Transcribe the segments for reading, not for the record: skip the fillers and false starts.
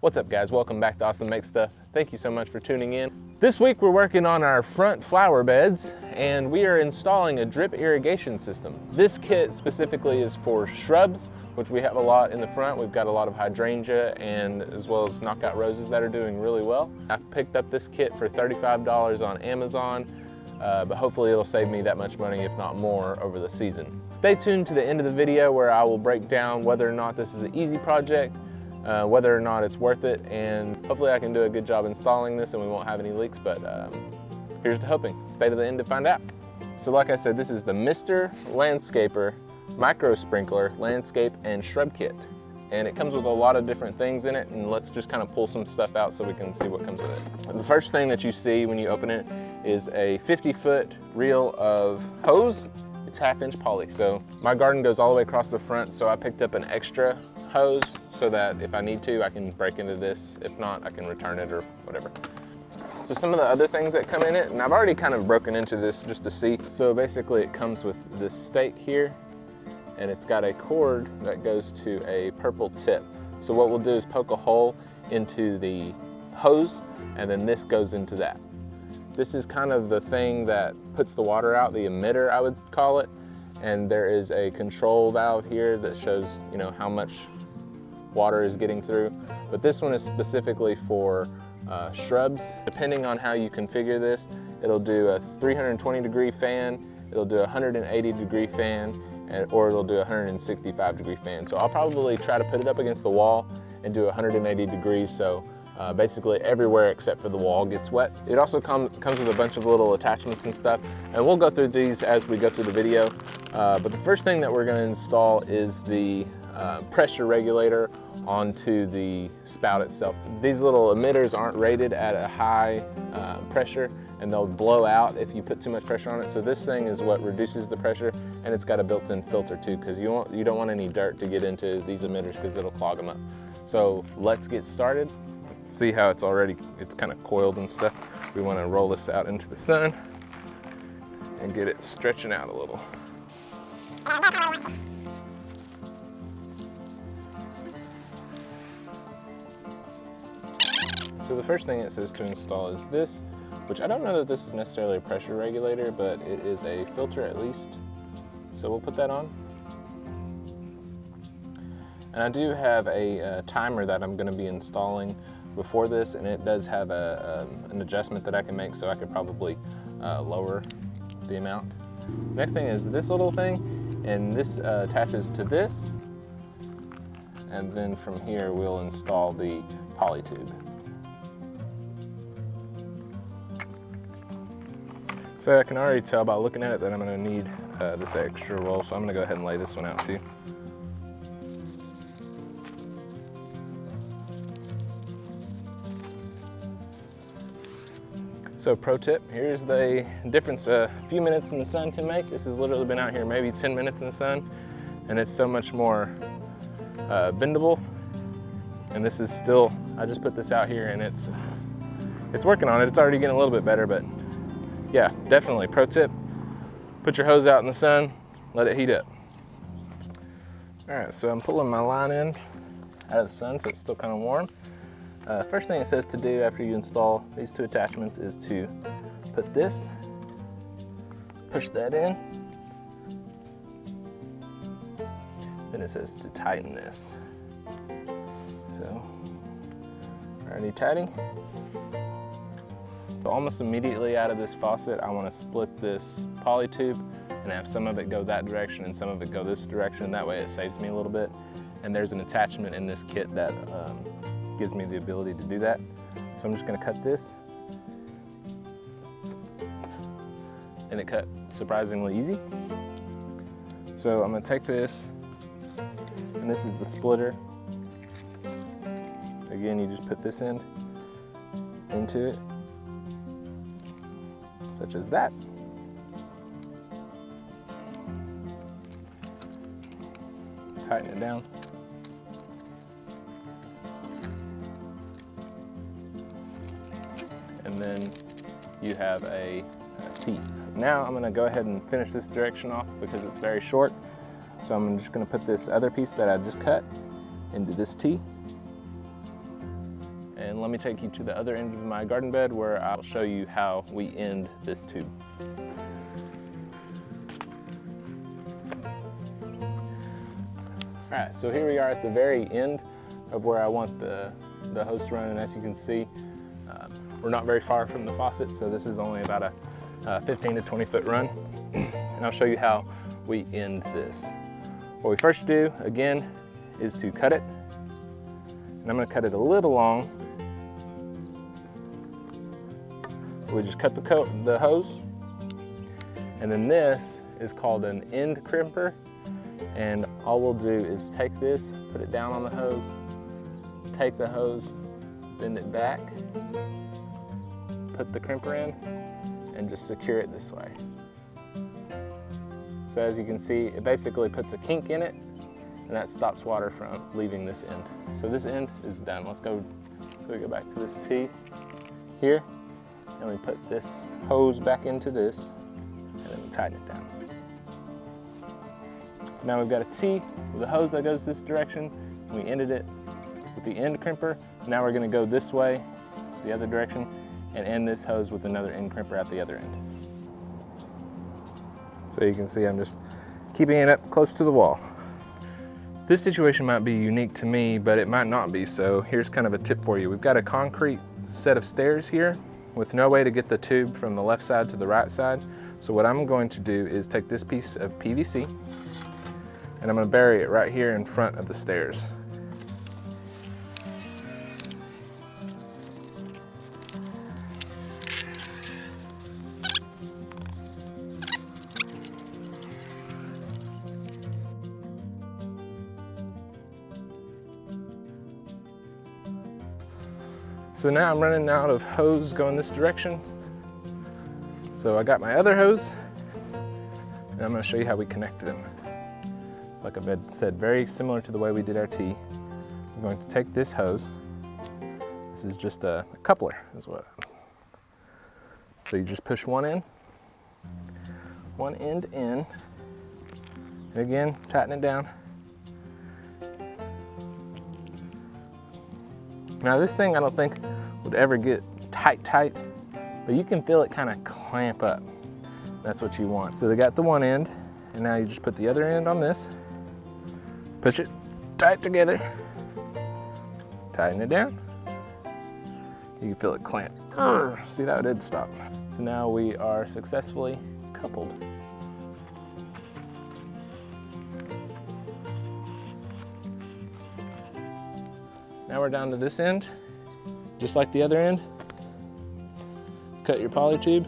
What's up guys, welcome back to Austin Makes Stuff. Thank you so much for tuning in. This week we're working on our front flower beds and we are installing a drip irrigation system. This kit specifically is for shrubs, which we have a lot in the front. We've got a lot of hydrangea and as well as knockout roses that are doing really well. I picked up this kit for $35 on Amazon, but hopefully it'll save me that much money, if not more, over the season. Stay tuned to the end of the video where I will break down whether or not this is an easy project, whether or not it's worth it, and hopefully I can do a good job installing this and we won't have any leaks, but here's to hoping. Stay to the end to find out. So like I said, this is the Mr. Landscaper Micro Sprinkler Landscape and Shrub Kit. And it comes with a lot of different things in it, and let's just kind of pull some stuff out so we can see what comes with it. The first thing that you see when you open it is a 50-foot reel of hose. It's 1/2-inch poly. So my garden goes all the way across the front, so I picked up an extra hose so that if I need to, I can break into this. If not, I can return it or whatever. So some of the other things that come in it, and I've already kind of broken into this just to see. So basically it comes with this stake here, and it's got a cord that goes to a purple tip. So what we'll do is poke a hole into the hose, and then this goes into that. This is kind of the thing that puts the water out, the emitter I would call it. And there is a control valve here that shows, you know, how much water is getting through. But this one is specifically for shrubs. Depending on how you configure this, it'll do a 320-degree fan, it'll do a 180-degree fan, or it'll do a 165-degree fan. So I'll probably try to put it up against the wall and do 180 degrees, so basically everywhere except for the wall gets wet. It also comes with a bunch of little attachments and stuff, and we'll go through these as we go through the video. But the first thing that we're going to install is the pressure regulator onto the spout itself. These little emitters aren't rated at a high pressure, and they'll blow out if you put too much pressure on it. So this thing is what reduces the pressure, and it's got a built-in filter too, because you don't want any dirt to get into these emitters because it'll clog them up. So let's get started. See how it's kind of coiled and stuff. We want to roll this out into the sun and get it stretching out a little. So the first thing it says to install is this, which I don't know that this is necessarily a pressure regulator, but it is a filter at least. So we'll put that on. And I do have a timer that I'm going to be installing before this, and it does have an adjustment that I can make, so I could probably lower the amount. Next thing is this little thing, and this attaches to this, and then from here we'll install the poly tube. So I can already tell by looking at it that I'm going to need this extra roll, so I'm going to go ahead and lay this one out too. So pro tip, here's the difference a few minutes in the sun can make. This has literally been out here maybe 10 minutes in the sun, and it's so much more bendable. And this is still, I just put this out here and it's working on it. It's already getting a little bit better, but yeah, definitely pro tip, put your hose out in the sun, let it heat up. All right, so I'm pulling my line in out of the sun so it's still kind of warm. First thing it says to do after you install these two attachments is to put this, push that in, then it says to tighten this. So, already tighting. So almost immediately out of this faucet, I want to split this poly tube and have some of it go that direction and some of it go this direction. That way it saves me a little bit. And there's an attachment in this kit that gives me the ability to do that. So I'm just going to cut this, and it cut surprisingly easy. So I'm going to take this, and this is the splitter. Again, you just put this end into it, such as that. Tighten it down. And then you have a T. Now I'm going to go ahead and finish this direction off because it's very short. So I'm just going to put this other piece that I just cut into this T. And let me take you to the other end of my garden bed where I'll show you how we end this tube. All right, so here we are at the very end of where I want the hose to run, and as you can see, we're not very far from the faucet, so this is only about a 15 to 20 foot run, and I'll show you how we end this. What we first do, again, is to cut it, and I'm gonna cut it a little long. We just cut the hose, and then this is called an end crimper, and all we'll do is take this, put it down on the hose, take the hose, bend it back, put the crimper in, and just secure it this way. So as you can see, it basically puts a kink in it, and that stops water from leaving this end. So this end is done. So we go back to this T here, and we put this hose back into this, and then we tighten it down. So now we've got a T with a hose that goes this direction, and we ended it with the end crimper. Now we're gonna go this way, the other direction, and end this hose with another end crimper at the other end. So you can see I'm just keeping it up close to the wall. This situation might be unique to me, but it might not be, so here's kind of a tip for you. We've got a concrete set of stairs here with no way to get the tube from the left side to the right side. So what I'm going to do is take this piece of PVC, and I'm gonna bury it right here in front of the stairs. So now I'm running out of hose going this direction. So I got my other hose, and I'm gonna show you how we connected them. Like I said, very similar to the way we did our T. I'm going to take this hose. This is just a coupler, is what. So you just push one end in, and again, tighten it down. Now this thing I don't think would ever get tight, but you can feel it kind of clamp up. That's what you want. So they got the one end, and now you just put the other end on this, push it tight together, tighten it down. You can feel it clamp. See, that did stop. So now we are successfully coupled. Now we're down to this end, just like the other end. Cut your poly tube,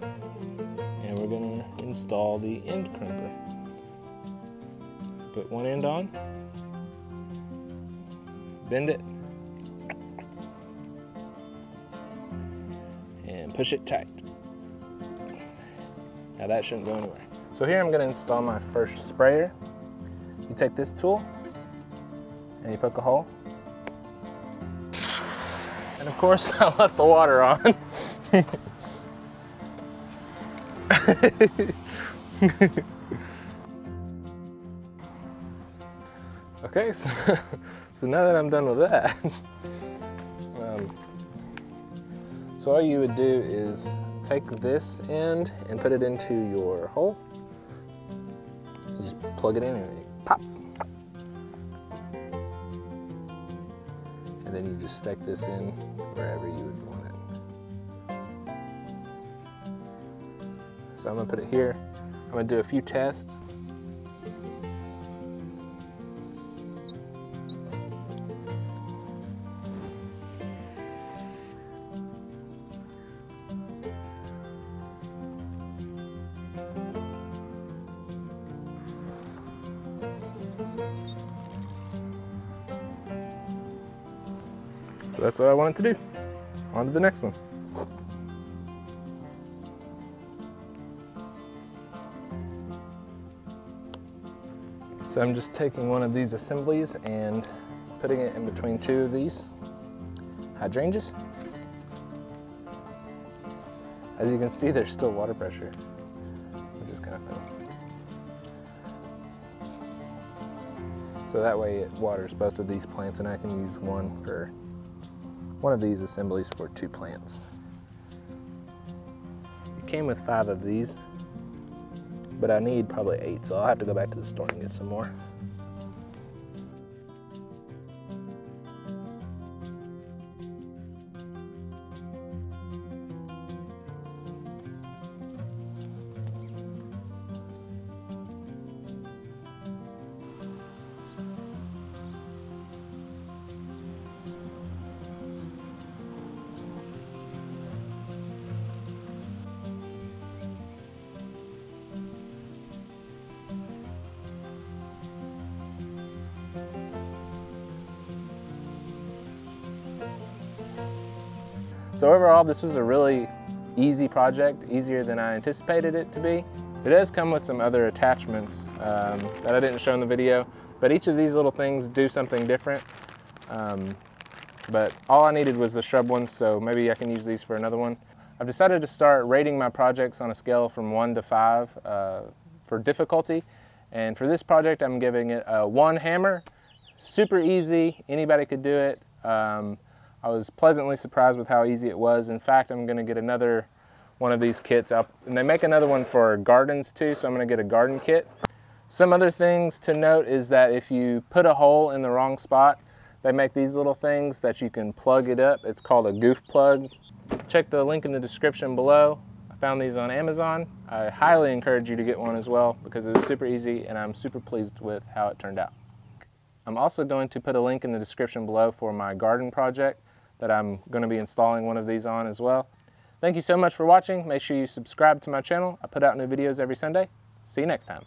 and we're gonna install the end crimper. So put one end on, bend it, and push it tight. Now that shouldn't go anywhere. So here I'm gonna install my first sprayer. You take this tool, and you poke a hole. And of course, I left the water on. Okay, so now that I'm done with that, so all you would do is take this end and put it into your hole. You just plug it in and it pops. And then you just stick this in wherever you would want it. So I'm gonna put it here. I'm gonna do a few tests. So that's what I wanted to do. On to the next one. So I'm just taking one of these assemblies and putting it in between two of these hydrangeas. As you can see, there's still water pressure, which is kind of funny. So that way it waters both of these plants, and I can use one of these assemblies for 2 plants. It came with 5 of these, but I need probably 8, so I'll have to go back to the store and get some more. So overall, this was a really easy project, easier than I anticipated it to be. It does come with some other attachments that I didn't show in the video, but each of these little things do something different. But all I needed was the shrub ones, so maybe I can use these for another one. I've decided to start rating my projects on a scale from 1 to 5 for difficulty. And for this project, I'm giving it a 1 hammer. Super easy, anybody could do it. I was pleasantly surprised with how easy it was. In fact, I'm gonna get another one of these kits up, and they make another one for gardens too, so I'm gonna get a garden kit. Some other things to note is that if you put a hole in the wrong spot, they make these little things that you can plug it up. It's called a goof plug. Check the link in the description below. I found these on Amazon. I highly encourage you to get one as well because it was super easy and I'm super pleased with how it turned out. I'm also going to put a link in the description below for my garden project that I'm going to be installing one of these on as well. Thank you so much for watching. Make sure you subscribe to my channel. I put out new videos every Sunday. See you next time.